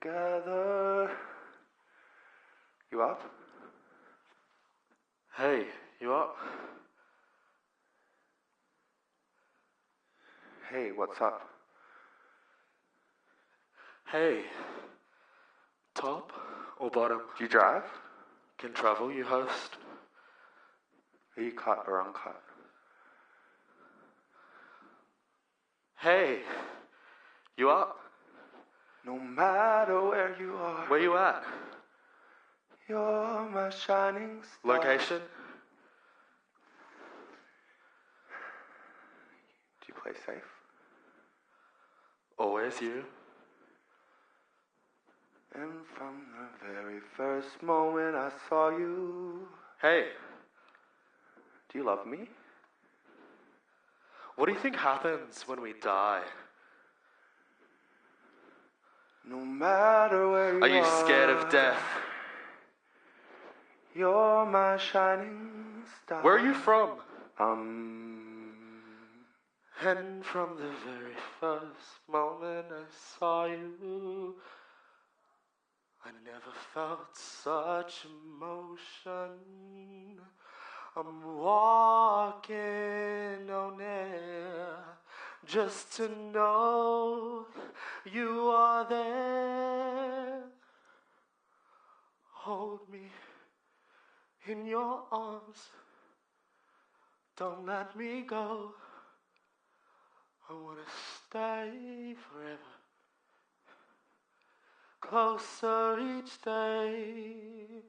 together. You up? Hey, you up? Hey, what's up? Hey, top or bottom? Do you drive? Can travel, you host? Are you cut or uncut? Hey, you up? No matter where you are, Where you at? you're my shining star. Location? Do you play safe? Always you. And from the very first moment I saw you. Hey, Do you love me? what do you think happens when we die? No matter where you are. Are you scared of death? You're my shining star. Where are you from? And And from the very first moment I saw you, I never felt such emotion. I'm walking on air just to know you are there. Hold me in your arms. Don't let me go. I want to stay forever. Closer each day.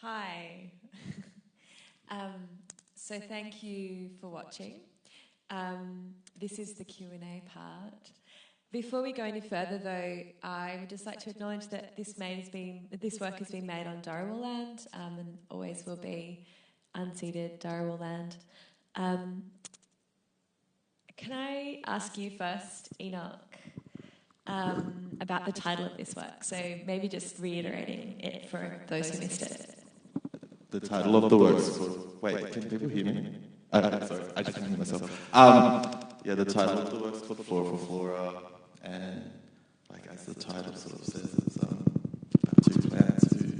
Hi. So thank you for watching. This is the Q&A part. Before we go any further, though, I would just like to acknowledge that this work has been made on Dharawal land and always will be unceded Dharawal land. Can I ask you first, Enoch, about the title of this work? So maybe just reiterating it for those who missed it. The title of the work is called... Wait, can people hear me? Sorry, I just can't hear myself. Yeah, the title of the work is called Flora for Flora, and like as the title sort of says, it's about two plants who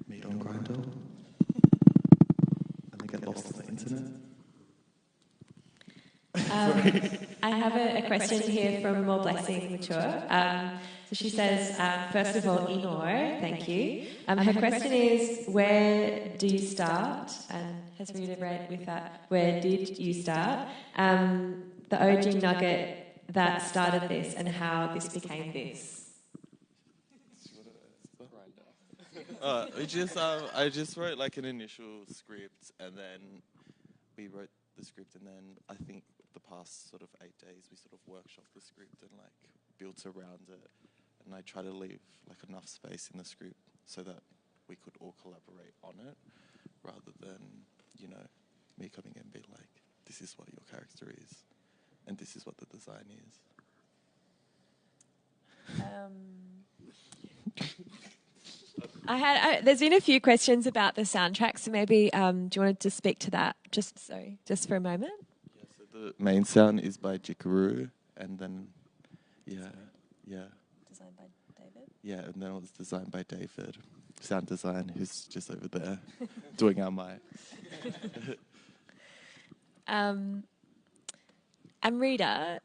meet on Grindr, and they get lost on the internet. I have a question here from More Blessing Mature. So she says, first of all, Enor, thank you. Her question is, where do you start? And has Rita read with that, where did you start? The OG nugget that started this and how this became this. I just wrote like an initial script, and then we wrote the script, and then I think the past sort of 8 days we sort of workshopped the script and like built around it, and I try to leave like enough space in the script so that we could all collaborate on it, rather than, you know, me coming in and being like, this is what your character is and this is what the design is. There's been a few questions about the soundtrack, so maybe do you want to speak to that just for a moment? Yeah, so the main sound is by Jikaru, and then Designed by David. Yeah, and then it was designed by David, sound design, who's just over there doing our mic. Amrita,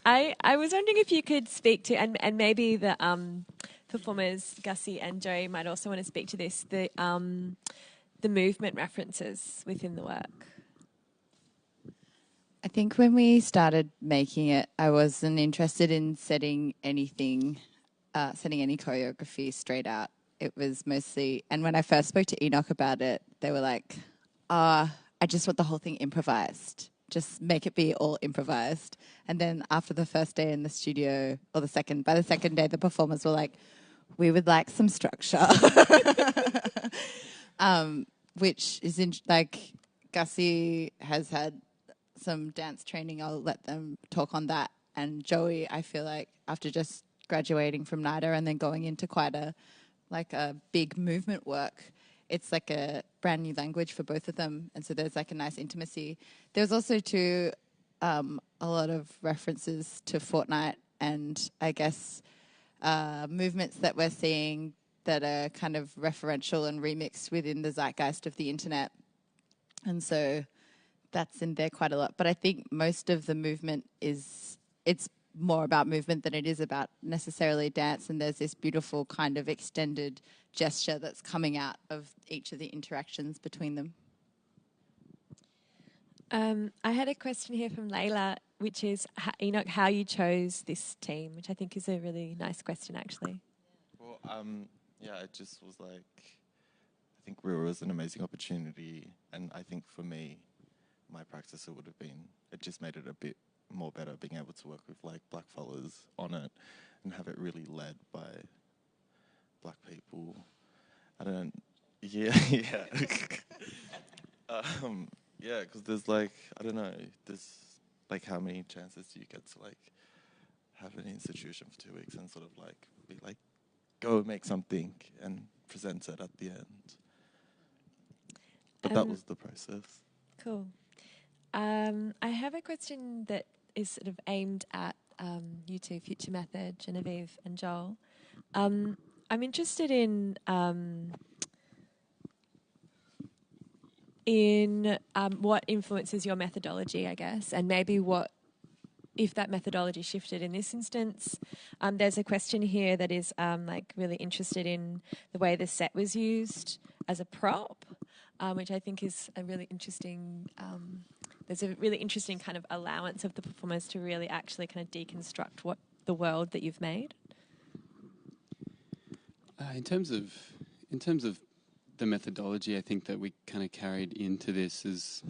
I was wondering if you could speak to, and maybe the performers Gussy and Joey might also want to speak to this, the movement references within the work. I think when we started making it, I wasn't interested in setting any choreography straight out. It was mostly, and when I first spoke to Enoch about it, they were like, I just want the whole thing improvised. Just make it be all improvised. And then after the first day in the studio, or by the second day, the performers were like, we would like some structure. Which is like Gussy has had some dance training. I'll let them talk on that. And Joey, I feel like after just graduating from NIDA and then going into quite a big movement work, it's like a brand new language for both of them. And so there's like a nice intimacy. There's also too a lot of references to Fortnite and I guess movements that we're seeing that are kind of referential and remixed within the zeitgeist of the internet. And so that's in there quite a lot. But I think most of the movement it's more about movement than it is about necessarily dance. And there's this beautiful kind of extended gesture that's coming out of each of the interactions between them. I had a question here from Layla, which is, Enoch, how you chose this team, which I think is a really nice question, actually. Well, it just was like, I think Rira was an amazing opportunity, and I think for me, my practice it just made it a bit more better being able to work with like black fellas on it and have it really led by black people. Because there's like, I don't know, there's like how many chances do you get to like have an institution for 2 weeks and sort of like be like, go make something and present it at the end. But that was the process. Cool. I have a question that is sort of aimed at you two, Future Method, Genevieve and Joel. I'm interested in what influences your methodology, I guess, and maybe what, if that methodology shifted in this instance. There's a question here that is like really interested in the way the set was used as a prop, which I think is a really interesting. There's a really interesting kind of allowance of the performers to really actually kind of deconstruct what the world that you've made. In terms of the methodology I think that we kind of carried into this is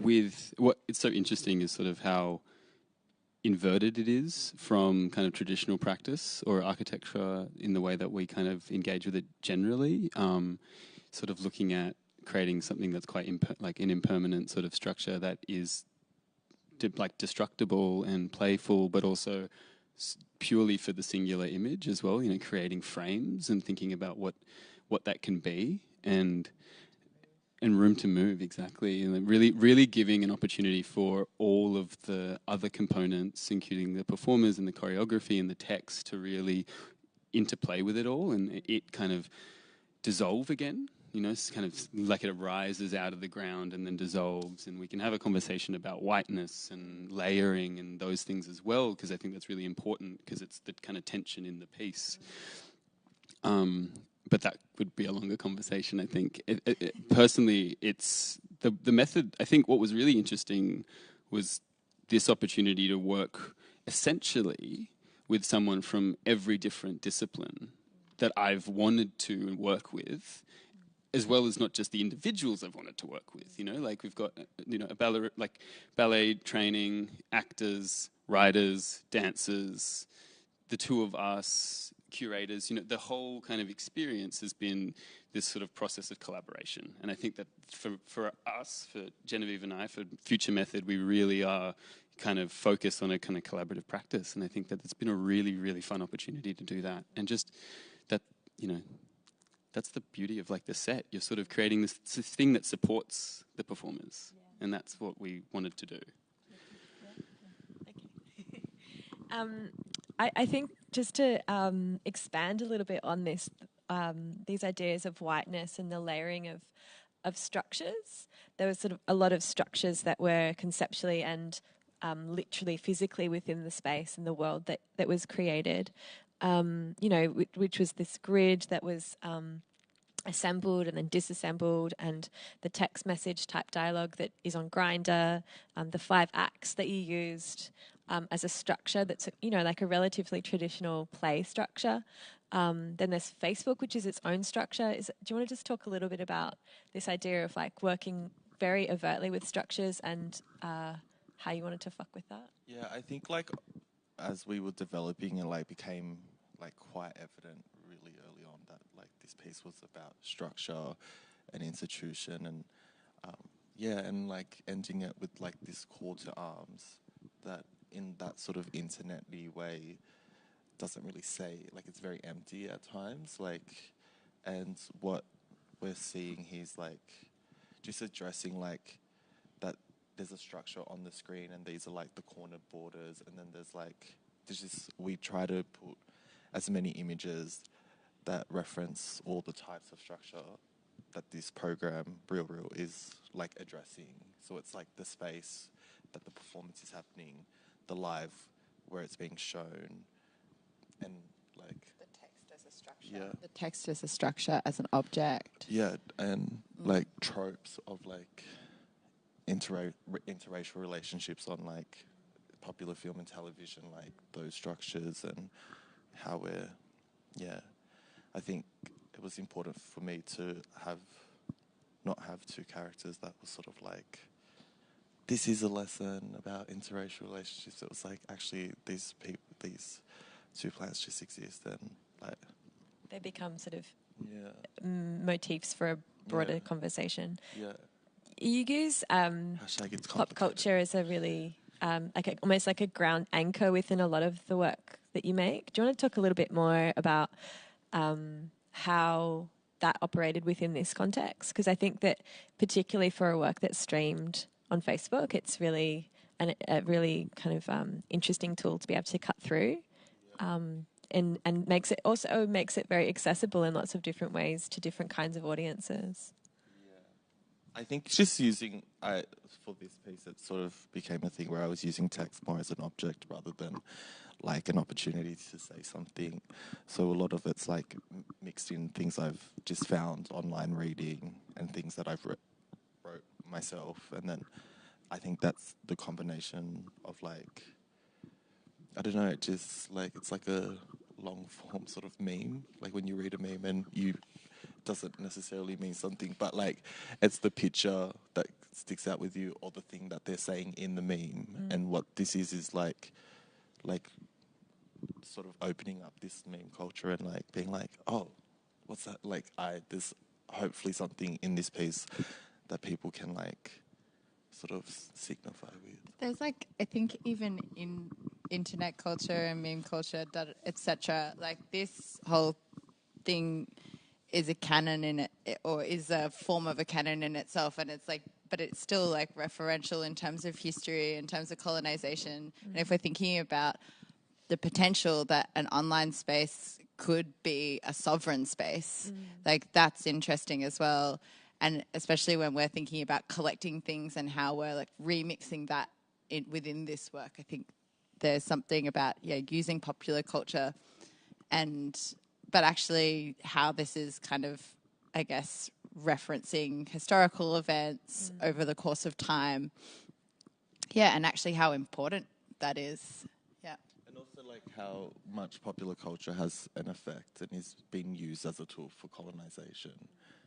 with what it's so interesting is sort of how inverted it is from kind of traditional practice or architecture in the way that we kind of engage with it generally. Sort of looking at creating something that's quite like an impermanent sort of structure that is like destructible and playful, but also purely for the singular image as well. You know, creating frames and thinking about what that can be and room to move, exactly, and really giving an opportunity for all of the other components, including the performers and the choreography and the text, to really interplay with it all and it kind of dissolve again. You know, it's kind of like it rises out of the ground and then dissolves, and we can have a conversation about whiteness and layering and those things as well, because I think that's really important because it's the kind of tension in the piece. But that would be a longer conversation, I think. Personally, it's the method. I think what was really interesting was this opportunity to work essentially with someone from every different discipline that I've wanted to work with, as well as not just the individuals I've wanted to work with. You know, like we've got a ballet training, actors, writers, dancers, the two of us, curators. You know, the whole kind of experience has been this sort of process of collaboration. And I think that for us, for Genevieve and I, for Future Method, we really are kind of focused on a kind of collaborative practice. And I think that it's been a really, really fun opportunity to do that. And just that, you know, that's the beauty of like the set. You're sort of creating this thing that supports the performers. Yeah. And that's what we wanted to do. I think just to expand a little bit on this, these ideas of whiteness and the layering of structures, there was sort of a lot of structures that were conceptually and literally physically within the space and the world that was created, which was this grid that was assembled and then disassembled, and the text message type dialogue that is on Grindr, the 5 acts that you used as a structure that's, like a relatively traditional play structure. Then there's Facebook, which is its own structure. Do you want to just talk a little bit about this idea of like working very overtly with structures and how you wanted to fuck with that? Yeah, I think like as we were developing, it like became like quite evident really early on that like this piece was about structure and institution and and like ending it with like this call to arms that in that sort of internet-y way doesn't really say, like it's very empty at times, like, and what we're seeing here is like just addressing like that there's a structure on the screen and these are like the cornered borders, and then we try to put as many images that reference all the types of structure that this program, Real is like addressing. So it's like the space that the performance is happening, the live where it's being shown, and like the text as a structure. Yeah. The text as a structure, as an object. Yeah, and like tropes of like interracial relationships on like popular film and television, like those structures and how I think it was important for me to not have 2 characters that were sort of like, this is a lesson about interracial relationships. It was like, actually, these 2 plants just exist, and like they become sort of motifs for a broader conversation. Yeah. You use pop culture as a really almost like a ground anchor within a lot of the work that you make. Do you want to talk a little bit more about how that operated within this context? Because I think that particularly for a work that's streamed on Facebook, it's really a really kind of interesting tool to be able to cut through, and makes it very accessible in lots of different ways to different kinds of audiences. Yeah, I think just using for this piece, it sort of became a thing where I was using text more as an object rather than like an opportunity to say something. So a lot of it's like mixed in things I've just found online reading and things that I've wrote myself, and then I think that's the combination of like, I don't know, just like it's like a long form sort of meme, like when you read a meme and you doesn't necessarily mean something, but like it's the picture that sticks out with you or the thing that they're saying in the meme. And what this is like sort of opening up this meme culture and like being like, oh, what's that? Like there's hopefully something in this piece that people can like sort of signify with. There's like, I think even in internet culture and meme culture, etc., like this whole thing is a canon in it, or is a form of a canon in itself, and it's like, but it's still like referential in terms of history, in terms of colonization. And if we're thinking about the potential that an online space could be a sovereign space, like that's interesting as well. And especially when we're thinking about collecting things and how we're like remixing that within this work, I think there's something about using popular culture but actually how this is kind of, I guess, referencing historical events over the course of time. Yeah, and actually how important that is. Yeah. And also like how much popular culture has an effect and is being used as a tool for colonization.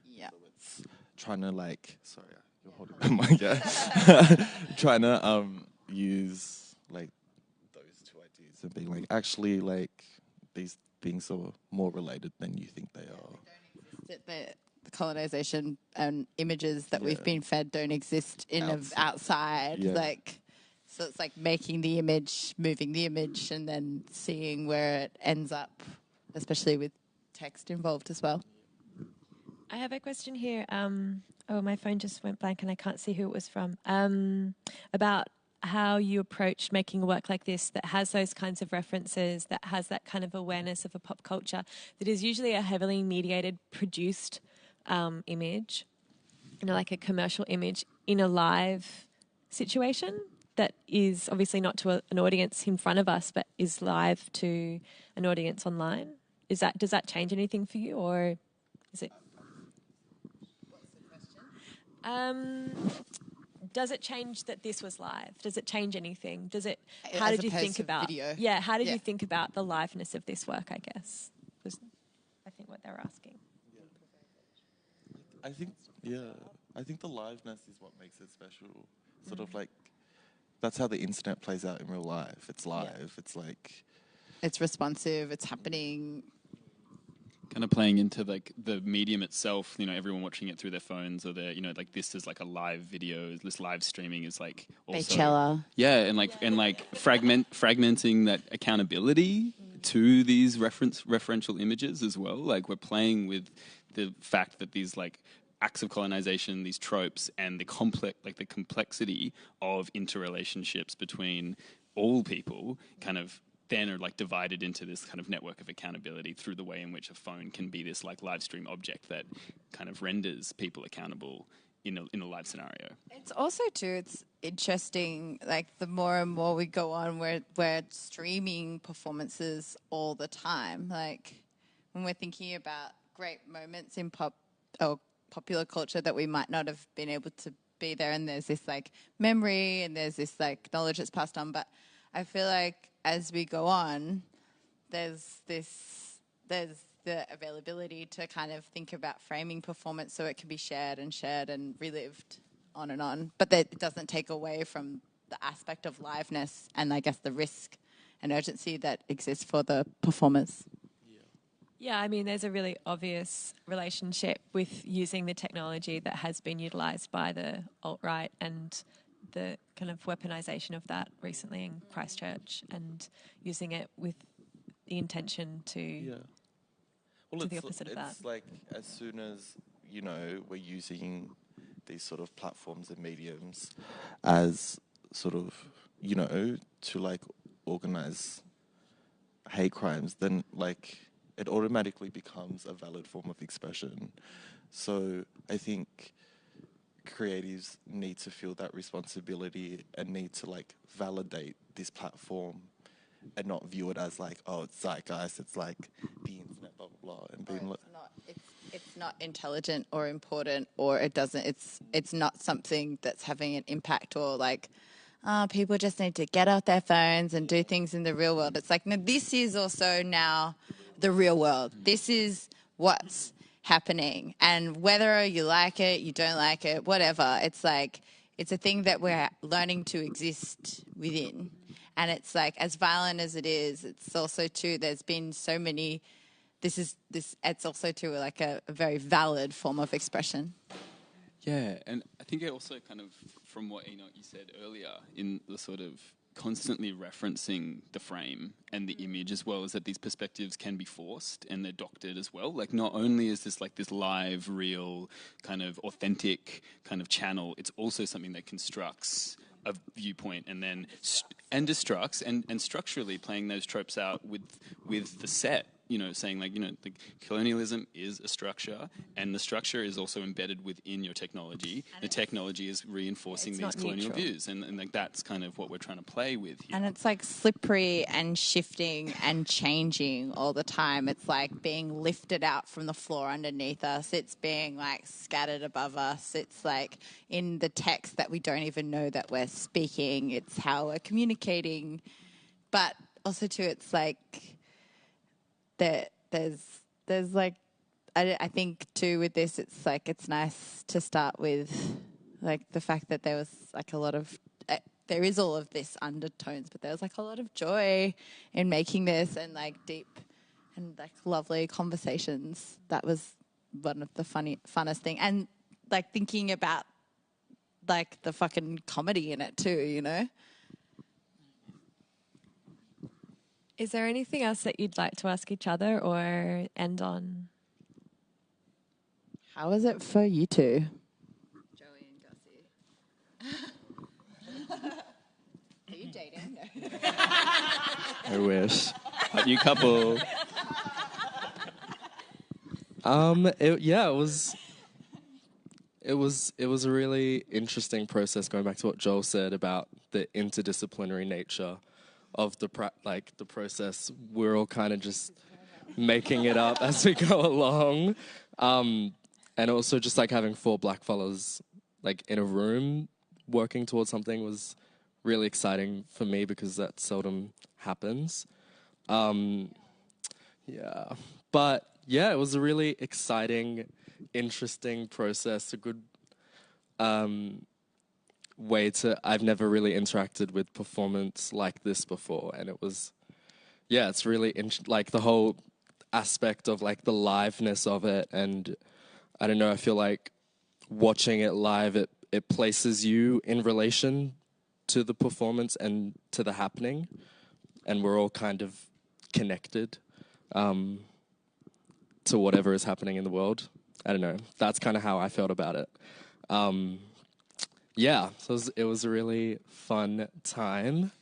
Yeah. So it's trying to like, sorry, you're holding the mic, yeah. Trying to use like those two ideas and being like, actually like these things are more related than you think they are. The colonization and images that we've been fed don't exist outside. Yeah. Like, so it's like making the image, moving the image, and then seeing where it ends up, especially with text involved as well. I have a question here. My phone just went blank and I can't see who it was from. About how you approach making a work like this that has those kinds of references, that has that kind of awareness of a pop culture, that is usually a heavily mediated, produced image, like a commercial image in a live situation that is obviously not to an audience in front of us, but is live to an audience online. Does that change anything for you, or is it? Does it change that this was live? Does it change anything? How did you think about video? Yeah, how did you think about the liveness of this work, I guess? Was I think what they were asking. I think the liveness is what makes it special. Sort of like that's how the internet plays out in real life. It's live. Yeah. It's like it's responsive, it's happening. Kind of playing into like the medium itself, everyone watching it through their phones or their, like this is like a live video. This live streaming is like also Beychella. Yeah, and fragmenting that accountability to these referential images as well. Like we're playing with the fact that these like acts of colonization, these tropes, and the complexity of interrelationships between all people kind of then are like divided into this kind of network of accountability through the way in which a phone can be this like live stream object that kind of renders people accountable in a live scenario. It's also too, it's interesting, like the more and more we go on, we're streaming performances all the time. Like when we're thinking about great moments in popular culture that we might not have been able to be there, and there's this like memory and there's this like knowledge that's passed on, but I feel like as we go on, there's the availability to kind of think about framing performance so it can be shared and relived on and on. But that it doesn't take away from the aspect of liveness and I guess the risk and urgency that exists for the performers. Yeah, I mean, there's a really obvious relationship with using the technology that has been utilised by the alt-right and the kind of weaponization of that recently in Christchurch, and using it with the intention to do the opposite of that. It's like as soon as, we're using these sort of platforms and mediums as sort of, to like organize hate crimes, then like it automatically becomes a valid form of expression. So I think creatives need to feel that responsibility and need to like validate this platform and not view it as like, oh, it's zeitgeist, it's like the internet, blah blah blah, and being like, it's not intelligent or important, or it's not something that's having an impact, or like people just need to get out their phones and do things in the real world. It's like, no, this is also now the real world. This is what's happening. And whether you like it, you don't like it, whatever, it's like, it's a thing that we're learning to exist within. And it's like, as violent as it is, it's also too, there's been so many, it's also too like a very valid form of expression. Yeah, and I think it also kind of, from what Enoch you said earlier, in the sort of constantly referencing the frame and the image, as well as that these perspectives can be forced and they're doctored as well. Like, not only is this like this live, real, kind of authentic kind of channel, it's also something that constructs a viewpoint and then and destructs and structurally playing those tropes out with the set. You know, saying like, you know, the colonialism is a structure, and the structure is also embedded within your technology. The technology is reinforcing these colonial views, and like that's kind of what we're trying to play with here. And it's like slippery and shifting and changing all the time. It's like being lifted out from the floor underneath us. It's being like scattered above us. It's like in the text that we don't even know that we're speaking. It's how we're communicating. But also too, it's like, there's like, I think too with this, it's like, it's nice to start with like the fact that there was like a lot of, there is all of this undertones, but there was like a lot of joy in making this, and like deep and like lovely conversations. That was one of the funnest thing. And like thinking about like the fucking comedy in it too, you know? Is there anything else that you'd like to ask each other or end on? How is it for you two? Joey and Gussy. Are you dating? No. I wish. Hot new couple. It was a really interesting process, going back to what Joel said about the interdisciplinary nature of the process. We're all kind of just making it up as we go along, and also just like having 4 blackfellas like in a room working towards something was really exciting for me, because that seldom happens. But yeah, it was a really exciting, interesting process. A good way to, I've never really interacted with performance like this before, and it was, yeah, it's really like the whole aspect of like the liveness of it. And I don't know, I feel like watching it live, it places you in relation to the performance and to the happening, and we're all kind of connected to whatever is happening in the world. I don't know, that's kind of how I felt about it. Yeah, so it was a really fun time,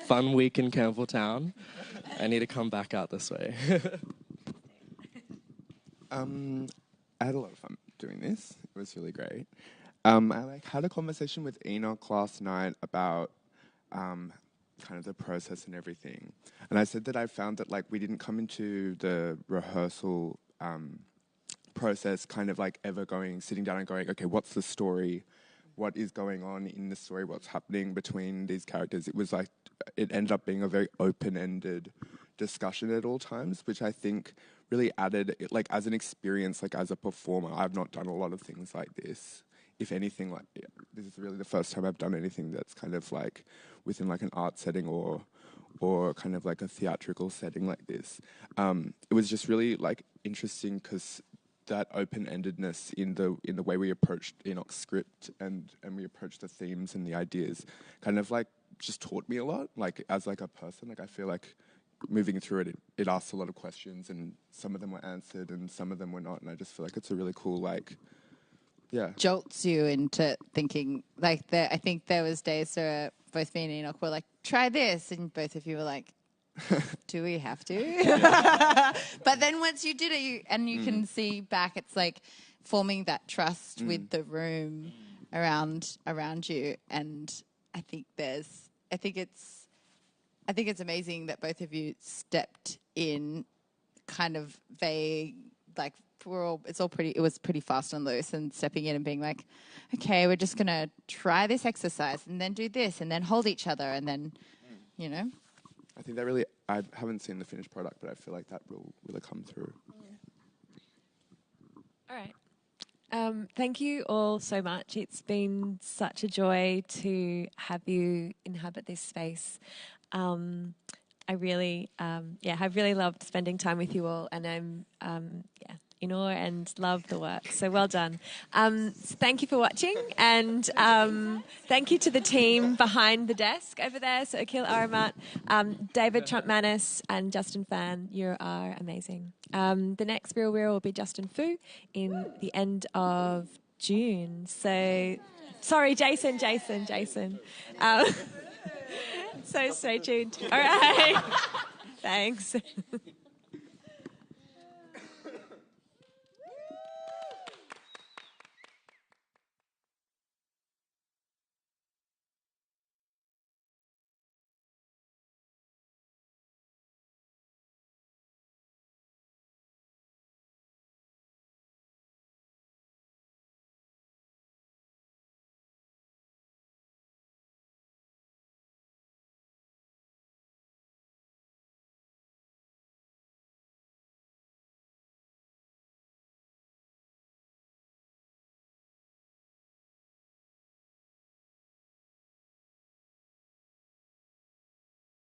fun week in Campbelltown. I need to come back out this way. I had a lot of fun doing this. It was really great. I had a conversation with Enoch last night about kind of the process and everything. And I said that I found that like we didn't come into the rehearsal process kind of like ever sitting down and going, okay, what's the story? What is going on in the story? What's happening between these characters? It was like, it ended up being a very open-ended discussion at all times, which I think really added, like as an experience, like as a performer, I've not done a lot of things like this. If anything, like this is really the first time I've done anything that's kind of like within like an art setting or kind of like a theatrical setting like this. It was just really like interesting because that open-endedness in the way we approached Enoch's script and we approached the themes and the ideas kind of like just taught me a lot, like as like a person. Like I feel like moving through it asked a lot of questions, and some of them were answered and some of them were not, and I just feel like it's a really cool, like, yeah. Jolts you into thinking, like, I think there was days where both me and Enoch were like, try this, and both of you were like, do we have to? But then once you did it, you can see back, it's like forming that trust with the room around you. And I think it's amazing that both of you stepped in kind of vague, like it was pretty fast and loose, and stepping in and being like, okay, we're just going to try this exercise and then do this and then hold each other and then, you know. I think that really, I haven't seen the finished product, but I feel like that will really come through. All right. Thank you all so much. It's been such a joy to have you inhabit this space. I really, have really loved spending time with you all, and I'm, in awe and love the work. So well done. So thank you for watching, and thank you to the team behind the desk over there. So Akil Aramat, David Trump-Manis, and Justin Fan. You are amazing. The next Real Real will be Justin Fu in the end of June. So, sorry, Jason. So stay tuned. All right. Thanks.